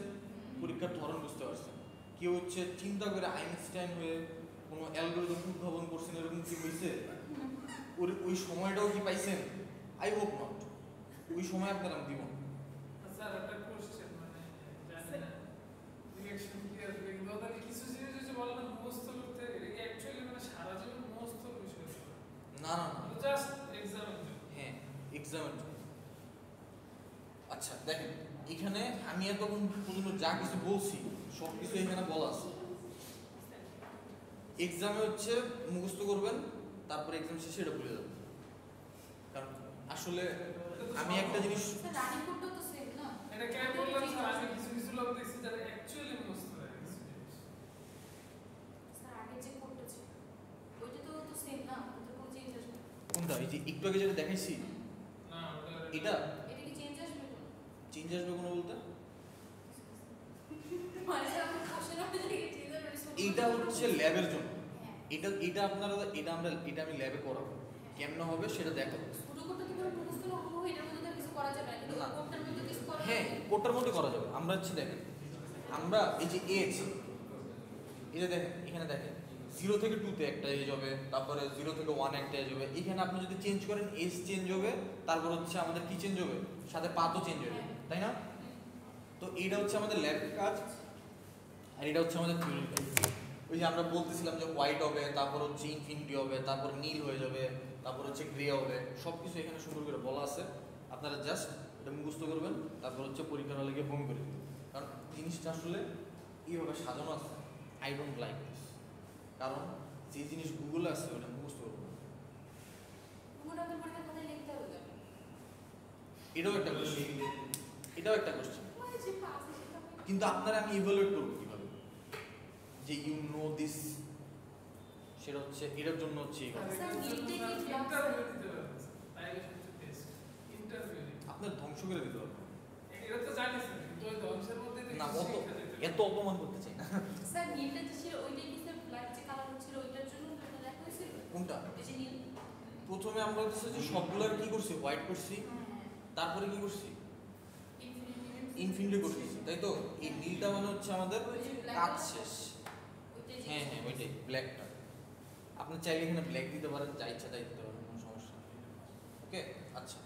পরীক্ষার ধরন বুঝতে পারছেন। কেউ হচ্ছে চিন্তা করে আইনস্টাইন হয়ে কোনো অ্যালগরিদম উদ্ভাবন করছেন, এরকম কি হয়েছে? ওই সময়টাও কি পাইছেন? I hope not. ওই সময় আপনারা দিব না। স্যার একটা কোশ্চেন মানে জানি না রিঅ্যাকশন কি আসবে, কিন্তু ওদের কিছু জিনিস হচ্ছে বলে না মুখস্থ করতে, এটা কি অ্যাকচুয়ালি মানে সারা জীবন মুখস্থ বিষয়? না না না, জাস্ট এক্সামের জন্য। হ্যাঁ এক্সামের জন্য। আচ্ছা দেখেন এখানে আমি এতক্ষণ পর্যন্ত যা কিছু বলছি সব কিছু এখানে বলা আছে। এক্সামে হচ্ছে মুখস্থ করবেন, তারপরে এক্সাম শেষে এটা ভুলে যাবেন। কারণ আসলে আমি একটা জিনিস স্যার রানিং কোডটাও তো সেম না? এটা কেন বললাম স্যার, আমি কিছু কিছু লোক দেখছি যারা অ্যাকচুয়ালি মুখস্থ হয়ে গেছে জিনিস। স্যার আগে যে কোডটা ছিল ওইটা তো সেম না? ওটা কোনো চেঞ্জ আসবে না? কোনটা এই যে একটু আগে যেটা দেখাইছি না ওটা এটা এটা কি চেঞ্জ আসবে কোনো? চেঞ্জ আসবে কোনো বলতে? মানে স্যার আমার কোশ্চেন হবে যে চেঞ্জ আসবে। এইটা হচ্ছে ল্যাবের জন্য। হ্যাঁ। এটা আপনারা এটা আমি ল্যাবে করাবো, কেমনে হবে সেটা দেখাবো। ছোট কোডটা কি করে মুখস্থ করবো? এটার মধ্যে তো আর কিছু করা যাবে না, কিন্তু না। কোডটার মধ্যে কিছু করা যাবে? হ্যাঁ কোডটার মধ্যে করা যাবে। আমরা হচ্ছে দেখেন আমরা এই যে এজ, এই যে দেখেন এখানে দেখেন 0 থেকে 2 তে একটা এজ হবে, তারপরে 0 থেকে 1 একটা এজ হবে। এখানে আপনি যদি চেঞ্জ করেন এজ চেঞ্জ হবে, তারপর হচ্ছে আমাদের কি চেঞ্জ হবে, সাথে পাথও চেঞ্জ হবে, তাই না? তো এইটা হচ্ছে আমাদের ল্যাবের কাজ, আর এটা হচ্ছে আমাদের থিওরির কাজ। ওই যে আমরা বলতেছিলাম যে হোয়াইট হবে, তারপর হচ্ছে ইনফিনিটি হবে, তারপর নীল হয়ে যাবে, তারপর হচ্ছে গ্রে হবে, সব কিছু এখানে সুন্দর করে বলা আছে। আপনারা জাস্ট এটা মুখস্থ করবেন, তারপর হচ্ছে পরীক্ষার হলে গিয়ে বমি করে দিবেন। কারণ জিনিসটা আসলে এইভাবে সাজানো আছে। আই ডোন্ট লাইক দিস, কারণ যে জিনিস গুগলে আছে ওটা মুখস্থ করবো না। ওগুলোকে পরীক্ষার খাতায় লিখতে হবে কেন? এটাও একটা কোশ্চেন, এটাও একটা কোশ্চেন। ওই যে পাশে সেটা হবে। কিন্তু আপনারা আমি ইভালুয়েট করবো কিভাবে যে ইউ নো দিস, সেটা হচ্ছে এটার জন্য হচ্ছে এই কথা। ইন্টারভিউ দিতে পারবেন ভাইভেশন টেস্ট ইন্টারভিউ আপনার ধ্বংস করে দিতে হবে এটা তো জানি স্যার, কিন্তু ওই ধ্বংসের মধ্যে তো না, কিছু অত শিক্ষা দিতে এত অপমান করতে চাই না। স্যার নীলটা যে ছিল ওইটাই কি স্যার ব্ল্যাক যে কালার হচ্ছিল ওইটার জন্য ওটা দেখা হয়েছিল? কোনটা? ওই যে নীল। প্রথমে আমরা হচ্ছে যে সবগুলোর কি করছি, হোয়াইট করছি, তারপরে কি করছি, ইনফিনিটি করছি, তাই তো? এই নীলটা মানে হচ্ছে আমাদের কাজ শেষ। হ্যাঁ হ্যাঁ, ওইটাই ব্ল্যাকটা। আপনি চাইলে এখানে ব্ল্যাক দিতে পারেন, যা ইচ্ছা তাই দিতে পারেন, কোনো সমস্যা নেই। ওকে, আচ্ছা।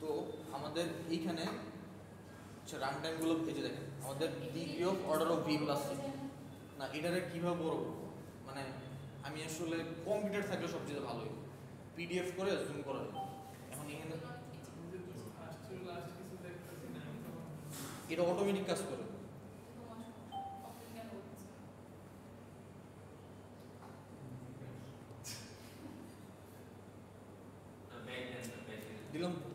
তো আমাদের এইখানে রান টাইমগুলো এই যে দেখেন, আমাদের degree of order of V plus C. না, এটারে কীভাবে বড় করবো, মানে আমি আসলে কম্পিউটার থাকলে সবচেয়ে ভালো হয়, পিডিএফ করে জুম করা যায়। এখন এখানে লাস্ট কিছু দেখতেছি না আমি তখন এটা অটোমেটিক কাজ করে। দিলাম তো।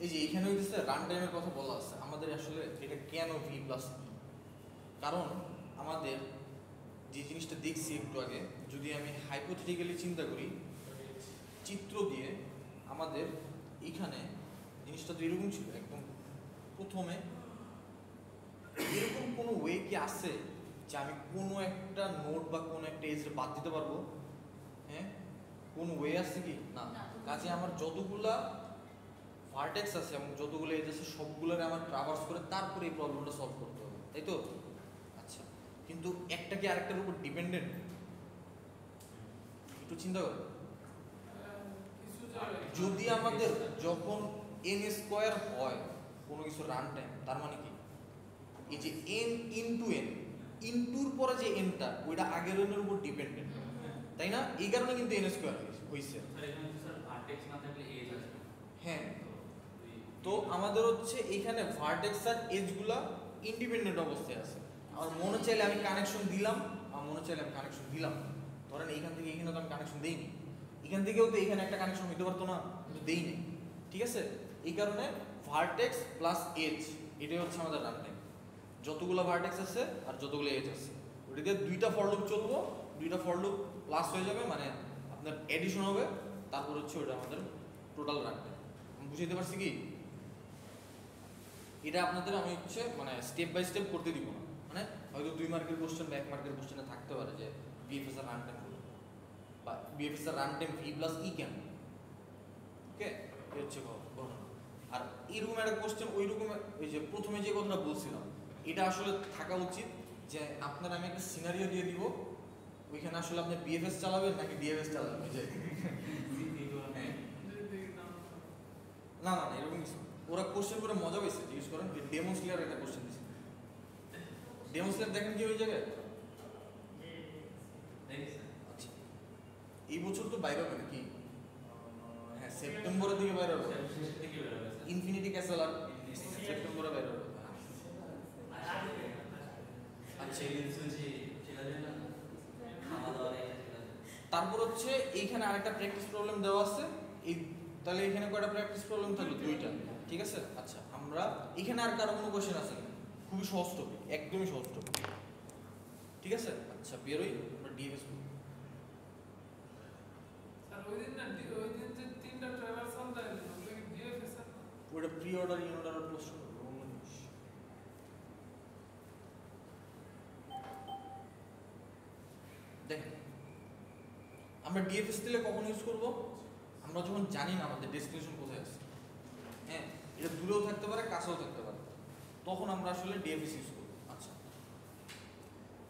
এই যে এখানে হইতেছে রান টাইমের কথা বলা আছে। আমাদের আসলে এটা কেন ভি প্লাস, কারণ আমাদের যে জিনিসটা দেখছি একটু আগে, যদি আমি হাইপোথেটিক্যালি চিন্তা করি চিত্র দিয়ে, আমাদের এখানে জিনিসটা তো এরকম ছিল একদম প্রথমে। এরকম কোনো ওয়ে কি আছে যে আমি কোনো একটা নোট বা কোনো একটা এজে বাদ দিতে পারবো? হ্যাঁ, কোনো ওয়ে আছে কি? না। কাজে আমার যতগুলা ভার্টেক্স আছে এবং যতগুলো এজ আছে সবগুলোরে আমার ট্রাভার্স করে তারপরে এই প্রবলেমটা সলভ করতে হবে, তাই তো? আচ্ছা, কিন্তু একটা কি আরেকটার উপর ডিপেন্ডেন্ট? একটু চিন্তা করো। কিছু জায়গায় যদি আমাদের যখন n স্কয়ার হয় কোনো কিছু রান টাইম, তার মানে কি এই যে n ইনটু n, ইনটুর পরে যে nটা ওইটা আগের এর উপর ডিপেন্ডেন্ট, তাই না? এই কারণে কিন্তু n স্কয়ার হইছে। হ্যাঁ, তো আমাদের হচ্ছে এখানে ভার্টেক্স আর এজগুলা ইন্ডিপেন্ডেন্ট অবস্থায় আছে। আমার মনে চাইলে আমি কানেকশন দিলাম, আমার মনে চাইলে আমি কানেকশন দিলাম। ধরেন এইখান থেকে এখানে তো আমি কানেকশন দেইনি, এখান থেকেও তো এখানে একটা কানেকশন হইতে পারতো না, কিন্তু দেইনি, ঠিক আছে? এই কারণে ভার্টেক্স প্লাস এজ এটাই হচ্ছে আমাদের রান টাইম। যতগুলো ভার্টেক্স আছে আর যতগুলো এজ আছে ওইটাকে দুইটা ফর লুপ চলবো, দুইটা ফর লুপ প্লাস হয়ে যাবে, মানে আপনার এডিশন হবে, তারপর হচ্ছে ওটা আমাদের টোটাল রান টাইম। আমি বুঝাইতে পারছি কি? এটা আপনাদের আমি হচ্ছে মানে স্টেপ বাই স্টেপ করতে দিব না, মানে হয়তো 2 মার্কের কোশ্চেন বা 1 মার্কের কোশ্চেনে থাকতে পারে যে বিএফএস এর রান টাইম বা বিএফএস এর run time V plus E কেন। ওকে, এই হচ্ছে বর্ণনা। আর এরকম একটা কোশ্চেন ওইরকম, ওই যে প্রথমে যে কথাটা বলছিলাম, এটা আসলে থাকা উচিত যে আপনার আমি একটা সিনারিও দিয়ে দিব, ওইখানে আসলে আপনি বিএফএস চালাবেন নাকি ডিএফএস চালাবেন, ওই যে না না না এরকম কিছু। ওরা কোশ্চেন করে মজা পাইছে, জিজ্ঞেস করেন যে ডেমোস্লেয়ার একটা কোশ্চেন দিচ্ছে। ডেমোস্লেয়ার দেখেন কি ওই জায়গায়? আচ্ছা, এই বছর তো বাইরে হবে নাকি? হ্যাঁ, সেপ্টেম্বরের দিকে বাইরে হবে। ইনফিনিটি ক্যাসেল আর সেপ্টেম্বরে বাইরে হবে। আচ্ছা, তারপর হচ্ছে এইখানে আরেকটা প্র্যাকটিস প্রবলেম দেওয়া আছে। এই তাহলে এখানে কয়টা প্র্যাকটিস প্রবলেম থাকলো? 2টা, ঠিক আছে? আচ্ছা, আমরা এখানে আর কারো কোনো কোশ্চেন আছে না? খুবই সহজ টপিক, একদমই সহজ টপিক, ঠিক আছে? আচ্ছা, বেরোই আমরা DFS. Pre order in order প্রশ্ন অন্য জিনিস। দেখেন আমরা ডিএফএস দিলে কখন ইউজ করব? আমরা যখন জানি না আমাদের ডেস্টিনেশন কোথায় আছে, হ্যাঁ এটা দূরেও থাকতে পারে কাছেও থাকতে পারে, তখন আমরা আসলে ডিএফএস ইউজ করব। আচ্ছা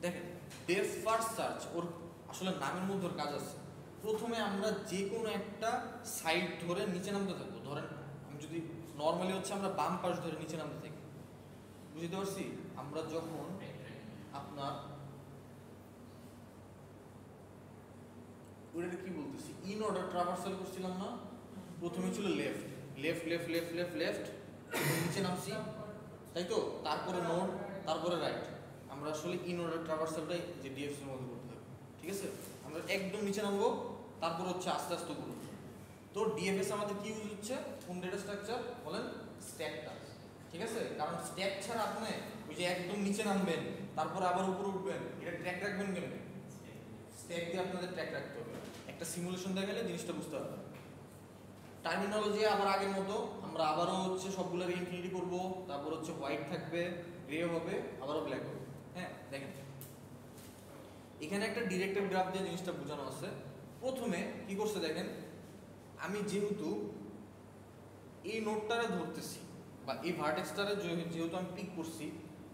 দেখেন ডেপথ ফার্স্ট সার্চ ওর আসলে নামের মধ্যে ওর কাজ আছে। প্রথমে আমরা যে কোনো একটা সাইড ধরে নিচে নামতে থাকবো। ধরেন আমি যদি নর্মালি হচ্ছে আমরা বাম পাশ ধরে নিচে নামতে থাকি, বুঝতে পারছি? আমরা যখন আপনার ওটা কি বলতেছি ইন অর্ডার ট্রাভার্সাল করছিলাম না, প্রথমে ছিল left left left left left left, নিচে নামছি তাই তো, তারপরে নোড, তারপরে রাইট। আমরা আসলে ইন অর্ডার ট্রাভার্সালটাই যে ডিএফএস এর মধ্যে করতে থাকবো, ঠিক আছে? আমরা একদম নিচে নামবো, তারপর হচ্ছে আস্তে আস্তে করবো। তো ডিএফএস আমাদের কি ইউজ হচ্ছে? কোন ডেটা স্ট্রাকচার বলেন? স্ট্যাকটা, ঠিক আছে? কারণ স্ট্যাক ছাড়া আপনি ওই যে একদম নিচে নামবেন তারপর আবার উপরে উঠবেন, এটা ট্র্যাক রাখবেন কেন? স্ট্যাক দিয়ে আপনাদের ট্র্যাক রাখতে হবে। একটা সিমুলেশন দেখালে জিনিসটা বুঝতে পারবে। টার্মিনোলজি আবার আগের মতো, আমরা আবারও হচ্ছে সবগুলোর ইনফিনিটি করব, তারপর হচ্ছে হোয়াইট থাকবে, গ্রে হবে, আবারও ব্ল্যাক হবে। হ্যাঁ দেখেন এখানে একটা ডিরেক্টেড গ্রাফ দিয়ে জিনিসটা বোঝানো আছে। প্রথমে কি করছে দেখেন, আমি যেহেতু এই নোটটারে ধরতেছি বা এই ভার্টেক্সটারে যেহেতু আমি পিক করছি,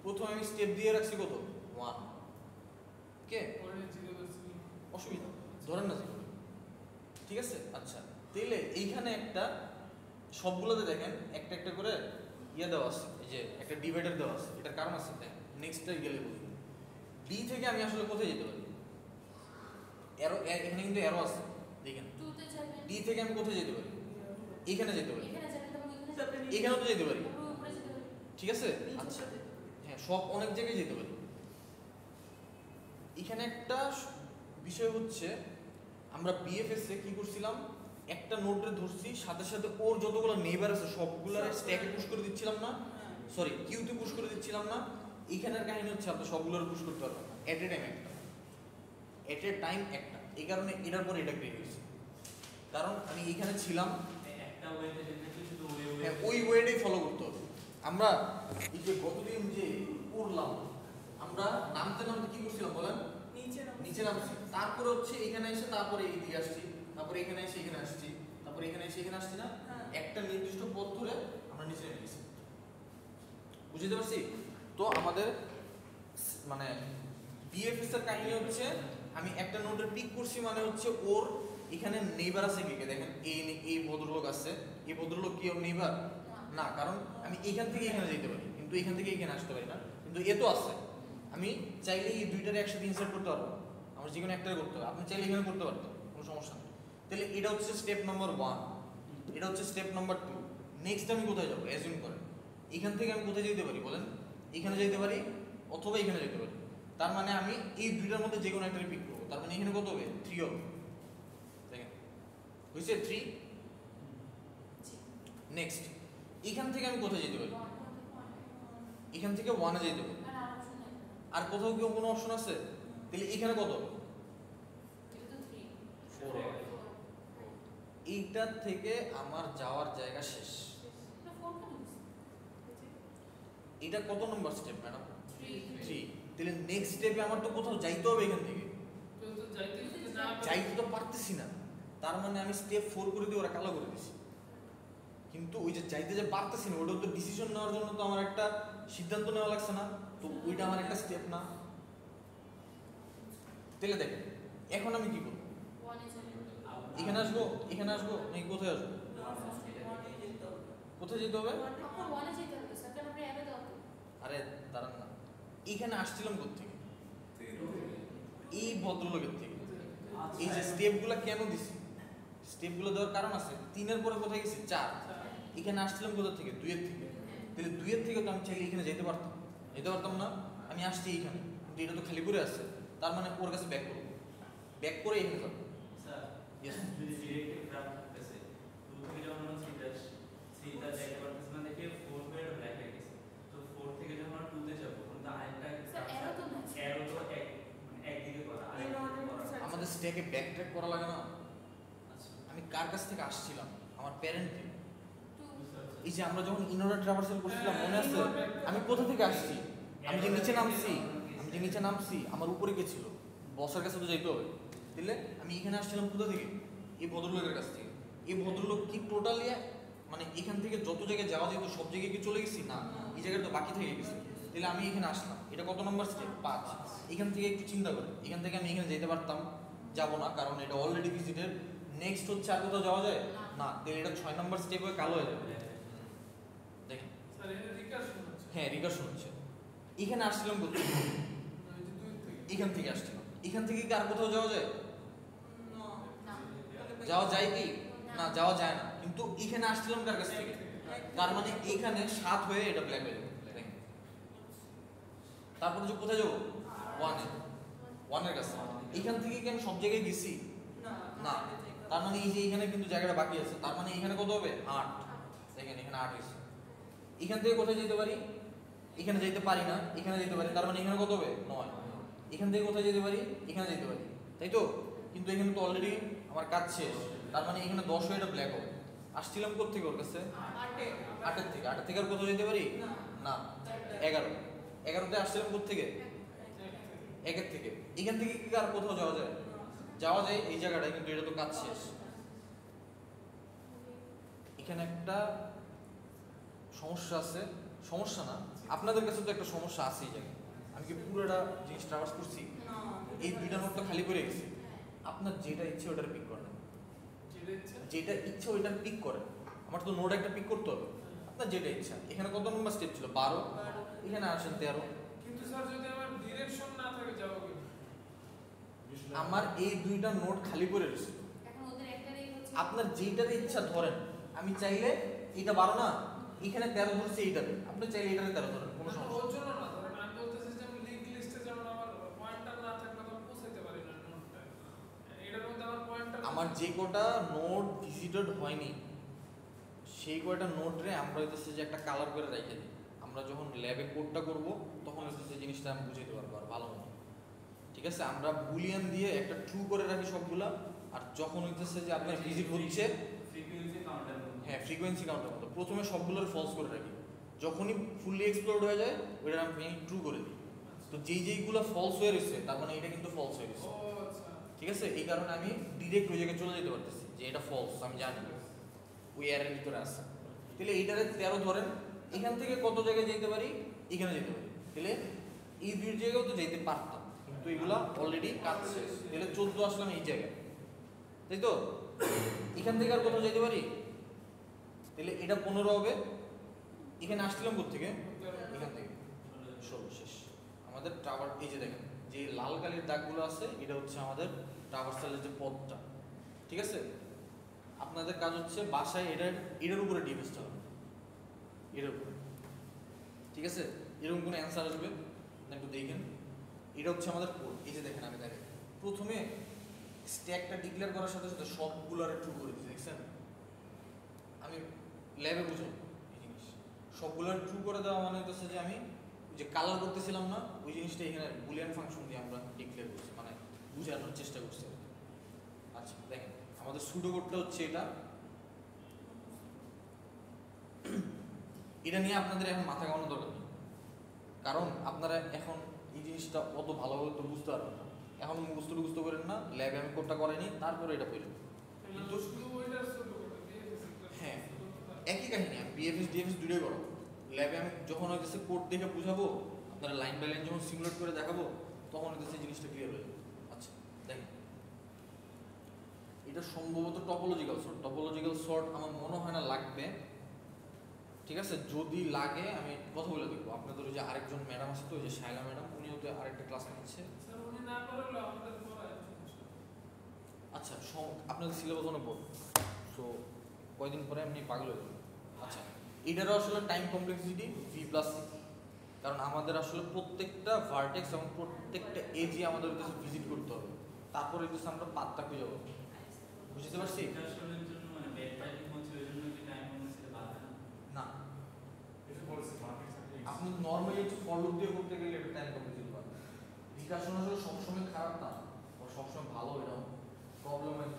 প্রথমে আমি স্টেপ দিয়ে রাখছি কত? 1। ওকে পরে জিরো করছি। অসুবিধা ধরেন না যেগুলো, ঠিক আছে? আচ্ছা তাহলে এইখানে একটা সবগুলোতে দেখেন একটা একটা করে ইয়ে দেওয়া আছে, এই যে একটা ডিভাইডার দেওয়া আছে। এটার কারণ আছে, দেখেন নেক্সটটা গেলে বুঝবেন। ডি থেকে আমি আসলে কোথায় যেতে পারি? অ্যারো, এখানে কিন্তু অ্যারো আছে দেখেন। 2 তে যাবেন, ডি থেকে আমি কোথায় যেতে পারি? এখানে যেতে পারি, এখানে যাবেন, তখন এখানে যাবেন, এখানেও তো যেতে পারি, উপরে যেতে পারেন, ঠিক আছে? আচ্ছা হ্যাঁ সব অনেক জায়গায় যেতে পারি। এখানে একটা বিষয় হচ্ছে আমরা বিএফএস এ কি করছিলাম, একটা নোডে ধরছি, সাথে সাথে ওর যতগুলো নেইবার আছে সবগুলোর স্ট্যাকে পুশ করে দিচ্ছিলাম না, সরি কিউতে পুশ করে দিচ্ছিলাম না। এখানের কাহিনী হচ্ছে আপনি সবগুলোর পুশ করতে পারবেন না, এট এ টাইম একটা, এট এ টাইম একটা। এই কারণে এটার পর এটা ক্রিয়েট হয়েছে, কারণ আমি এখানে ছিলাম, একটা ওয়েতে যেতে শুধু হ্যাঁ ওই ওয়েটাই ফলো করতে হবে। আমরা এই যে গতদিন যে করলাম, আমরা নামতে নামতে কি করছিলাম বলেন? নিচে নামছি, তারপরে হচ্ছে এখানে এসে তারপরে এই দিকে আসছি, তারপরে এখানে এসে এখানে আসছি, তারপরে এখানে এসে এখানে আসছি না, একটা নির্দিষ্ট পথ ধরে আমরা নিচে নেমে গেছি, বুঝতে পারছি? তো আমাদের মানে ডিএফএস এর কাহিনী হচ্ছে আমি একটা নোডের পিক করছি, মানে হচ্ছে ওর এখানে নেইবার আছে কে কে? দেখেন এই ভদ্রলোক আছে, এই ভদ্রলোক কি ওর নেইবার না? কারণ আমি এখান থেকে এখানে যেতে পারি, কিন্তু এখান থেকে এখানে আসতে পারি না, কিন্তু এ তো আছে। আমি চাইলে এই দুইটারে একসাথে ইনসার্ট করতে পারবো, আমার যে কোনো একটাই করতে হবে, আপনি চাইলে এখানে করতে পারতেন, কোনো সমস্যা নেই। তাহলে এটা হচ্ছে স্টেপ নাম্বার 1, এটা হচ্ছে স্টেপ নাম্বার 2। নেক্সট আমি কোথায় যাবো? অ্যাজিউম করেন এখান থেকে আমি কোথায় যেতে পারি বলেন? এখানে যেতে পারি অথবা এখানে যেতে পারি। তার মানে আমি এই দুইটার মধ্যে যে কোনো একটা পিক করবো, তার মানে এখানে কত হবে? 3 হবে। দেখেন হয়েছে 3। নেক্সট এখান থেকে আমি কোথায় যেতে পারি? এখান থেকে 1 এ যেতে পারি। আর অপশন নেই, আর কোথাও কি কোনো অপশন আছে? তাহলে এখানে কত? এটা তো 3, 4 হবে। এইটা থেকে আমার যাওয়ার জায়গা শেষ। না 4 কেন দিছি? এটা কত নম্বর স্টেপ ম্যাডাম? 3 তাহলে নেক্সট স্টেপে আমার তো কোথাও যাইতে হবে এখান থেকে, তো যাইতে যদি না পারি, যাইতে তো পারতেছি না, তার মানে আমি স্টেপ 4 করে দিয়ে ওরা কালো করে দিছি। কিন্তু ওই যে যাইতে যে পারতেছি না, ওটা তো ডিসিশন নেওয়ার জন্য তো আমার একটা সিদ্ধান্ত নেওয়া লাগছে না, তো ওইটা আমার একটা স্টেপ না। তাহলে দেখেন এখন আমি কি করবো? 1 এ যাবেন, এখানে আসবো, এখানে আসবো নাকি কোথায় আসবো? কোথায় যেতে হবে? আপনার 1 এ যেতে হবে, স্যার আপনি অ্যাবে দাও তো। আরে দাঁড়ান না, এইখানে আসছিলাম কোথেকে? এই ভদ্রলোকের থেকে। এই যে স্টেপগুলো কেন দিছি? স্টেপগুলো দেওয়ার কারণ আছে। 3 এর পরে কোথায় গেছি? 4। এখানে আসছিলাম কোথা থেকে? 2 এর থেকে। তাহলে 2 এর থেকে তো আমি চাইলে এখানে যেতে পারতাম, যেতে পারতাম না? আমি আসছি এইখানে, কিন্তু এটা তো খালি করে আছে, তার মানে ওর কাছে ব্যাক করবো, ব্যাক করে এখানে যাবো। Sir Yes. যদি ডিরেক্টিভ গ্রাফ থাকতেছে, 2 থেকে যখন আমরা 3টা যাইতে পারতেছে না দেখে 4 করে ব্ল্যাক হয়ে গেছে, তো 4 থেকে যখন আমরা 2 তে যাবো তখন তো আরেকটা স্যার অ্যারো তো নাই, অ্যারো তো একদিকে করা, আমাদের স্ট্যাকে ব্যাক ট্র্যাক করা লাগে না? আচ্ছা আমি কার কাছ থেকে আসছিলাম? আমার প্যারেন্ট থেকে। 2 এই যে আমরা যখন ইনোরা ট্রাভার্সাল করছিলাম মনে আছে আমি কোথা থেকে আসছি, আমি যে নিচে নামছি আমার উপরে কে ছিল, বসের কাছে তো যাইতে হবে, বুঝলে আমি এখানে আসছিলাম কোথা থেকে, এই ভদ্রলোকের কাছ থেকে। এই ভদ্রলোক কি টোটালি মানে এখান থেকে যত জায়গায় যাওয়া যেত সব জায়গায় কি চলে গেছি না, এই জায়গাটা তো বাকি থেকে গেছে। তাহলে আমি এখানে আসলাম, এটা কত নম্বর স্টেপ, 5। এখান থেকে একটু চিন্তা করি, এখান থেকে আমি এখানে যেতে পারতাম, যাব না কারণ এটা অলরেডি ভিজিটেড। নেক্সট হচ্ছে আর কোথাও যাওয়া যায় না, তাহলে এটা 6 নম্বর স্টেপ হয়ে কালো হয়ে যাবে। দেখেন স্যার এটা রিকার্শন হচ্ছে। হ্যাঁ রিকার্শন হচ্ছে। এখানে আসছিলাম কোথায়, এখান থেকে আসছিলাম, এখান থেকে কি আর কোথাও যাওয়া যায়, যাওয়া যায় কি না, যাওয়া যায় না। কিন্তু এখানে আসছিলাম কার কাছ থেকে, তার মানে এখানে 7 হয়ে এটা ব্ল্যাক হয়ে যাবে। তারপরে যে কোথায় যাবো, 1 এর কাছে। এখান থেকে কি আমি সব জায়গায় গেছি না, তার মানে এই যে এখানে কিন্তু জায়গাটা বাকি আছে, তার মানে এখানে কত হবে 8। দেখেন এখানে 8 হয়েছে। এখান থেকে কোথায় যেতে পারি, এখানে যেতে পারি না, এখানে যেতে পারি, তার মানে এখানে কত হবে 9। এখান থেকে কোথায় যেতে পারি, এখানে যেতে পারি, তাই তো। কিন্তু এখানে তো অলরেডি আমার কাজ শেষ, তার মানে এখানে 10 হয়ে এটা ব্ল্যাক হবে। আসছিলাম কোথেকে ওর কাছে, 8 থেকে আর কোথাও যেতে পারি না, 11তে আসছিলাম কোথেকে, 1 থেকে। এখান থেকে কি আর কোথাও যাওয়া যায়, এই জায়গাটায়, কিন্তু এটা তো কাজ শেষ। এখানে একটা সমস্যা আছে, সমস্যা না আপনাদের কাছে তো একটা সমস্যা আছে এই জায়গায়। আমি কি পুরোটা জিনিস ট্রাভার্স করছি, এই 2টা নোট তো খালি করে গেছি। আপনার যেটা ইচ্ছে ওটার পিক করেন, যেটা ইচ্ছে ওইটার পিক করেন। আমার তো নোট একটা পিক করতে হবে, আপনার যেটা ইচ্ছা। এখানে কত নম্বর স্টেপ ছিল, 12, এখানে আসেন 13। কিন্তু স্যার যদি আমার ডিরেকশন না থাকে যাবো কি, আমার এই 2টা নোট খালি করে রয়েছে, এখন ওদের একটারই হচ্ছে আপনার যেটার ইচ্ছা ধরেন। আমি চাইলে এটা 12 না, এখানে 13 ধরছি, এইটাতে আপনি চাইলে এটাতে 13 ধরেন, কোনো সমস্যা ওর জন্য না ধরেন আমি বলতেছি যে আমি লিংক লিস্টে যেমন আমার পয়েন্টার না থাকলে তো পৌঁছাইতে পারি না নোটটা, এটার মধ্যে আমার পয়েন্টার আমার যে কটা নোট ভিজিটেড হয়নি সেই কয়টা নোট রে আমরা হইতেছে যে একটা কালার করে রেখে দিই। আমরা যখন ল্যাবে কোডটা করব তখন হইতেছে জিনিসটা আমি বুঝাইতে পারবো আর ভালো মতো, ঠিক আছে। আমরা বুলিয়ান দিয়ে একটা ট্রু করে রাখি সবগুলা, আর যখন হইতেছে যে আপনার ভিজিট হচ্ছে ফ্রিকোয়েন্সি কাউন্টার, হ্যাঁ ফ্রিকোয়েন্সি কাউন্টার মতো প্রথমে সবগুলোর ফলস করে রাখি, যখনই ফুললি এক্সপ্লোড হয়ে যায় ওইটা আমি ট্রু করে দিই। তো যেইগুলো ফলস হয়ে রয়েছে তার মানে এটা কিন্তু ফলস হয়ে গেছে, ও আচ্ছা ঠিক আছে। এই কারণে আমি ডিরেক্ট ওই জায়গায় চলে যেতে পারতেছি যে এটা ফলস, আমি জানি ওই এর ভিতরে আছে। তাহলে এইটারে 13 ধরেন, এখান থেকে কত জায়গায় যেতে পারি, এখানে যেতে পারি, তাহলে এই 2 জায়গাও তো যেতে পারতাম, কিন্তু এগুলা অলরেডি কাজ শেষ। তাহলে 14 আসলাম এই জায়গায়, তাই তো। এখান থেকে আর কোথাও যেতে পারি, তাহলে এটা 15 হবে। এখানে আসছিলাম কোথেকে, এখান থেকে 16 শেষ। আমাদের টাওয়ার, এই যে দেখেন যে লাল কালির দাগগুলো আছে এটা হচ্ছে আমাদের ট্রাভার্সালের যে পথটা, ঠিক আছে। আপনাদের কাজ হচ্ছে বাসায় এটার উপরে ডিভেস্ট হবে, এটার উপরে, ঠিক আছে। এরকম কোনো অ্যান্সার আসবে না একটু দেখেন। এটা হচ্ছে আমাদের কোড, এই যে দেখেন আমি দেখেন প্রথমে স্ট্যাকটা ডিক্লেয়ার করার সাথে সাথে সবগুলোর ট্রু করে দিচ্ছি, দেখছেন। আমি ল্যাবে বুঝো এই জিনিস সবগুলোর ট্রু করে দেওয়া মানে হচ্ছে যে আমি যে কালার করতেছিলাম না ওই জিনিসটা এখানে বুলিয়ান ফাংশন দিয়ে আমরা ডিক্লেয়ার করছি, মানে বুঝানোর চেষ্টা করছি। আচ্ছা দেখেন আমাদের সুডো কোডটা হচ্ছে এটা। এটা নিয়ে আপনাদের এখন মাথা ঘামানোর দরকার নেই, কারণ আপনারা এখন এই জিনিসটা অত ভালোভাবে তো বুঝতে পারবেন না। এখন মুখস্থ করেন না, ল্যাবে আমি কোডটা করাইনি, তারপরে এটা পড়েন। কিন্তু শুধু ওইটা শুরু করতে হ্যাঁ একই কাহিনী, আমি বিএফএস ডিএফএস দুটোই করো। ল্যাবে আমি যখন হইতেছে কোড দেখে বুঝাবো, আপনারা লাইন বাই লাইন যখন সিমুলেট করে দেখাবো তখন হইতেছে জিনিসটা ক্লিয়ার হয়ে যাবে। আচ্ছা দেখেন এটা সম্ভবত টপোলজিক্যাল সর্ট আমার মনে হয় না লাগবে, ঠিক আছে। যদি লাগে আমি কথা বলে দেখবো। আপনাদের ওই যে আরেকজন ম্যাডাম আছে তো, ওই যে শায়লা ম্যাডাম, উনিও তো আরেকটা ক্লাস নিচ্ছে। স্যার উনি না করলে আমাদের পড়ায় আচ্ছা আপনাদের সিলেবাস অনেক বড়, সো কয়দিন পরে আপনি পাগল হয়ে যাবেন। আচ্ছা এটারও আসলে টাইম কমপ্লেক্সিটি V+, কারণ আমাদের আসলে প্রত্যেকটা ভার্টেক্স এবং প্রত্যেকটা এজই আমাদের হচ্ছে ভিজিট করতে হবে, তারপরে হচ্ছে আমরা পাতটা খুঁজে পাবো। বুঝতে পারছি রিকার্শনের জন্য মানে ব্যাক টাইপিং হচ্ছে ওই জন্য কি টাইম কমপ্লেক্সিটি বাড়ে না? না, আপনি নর্মালি হচ্ছে ফর লুপ দিয়ে করতে গেলে এটা টাইম কমপ্লেক্সিটি পাবেন। রিকার্শন আসলে সবসময় খারাপ না, সবসময় ভালো, এরকম প্রবলেম হয়।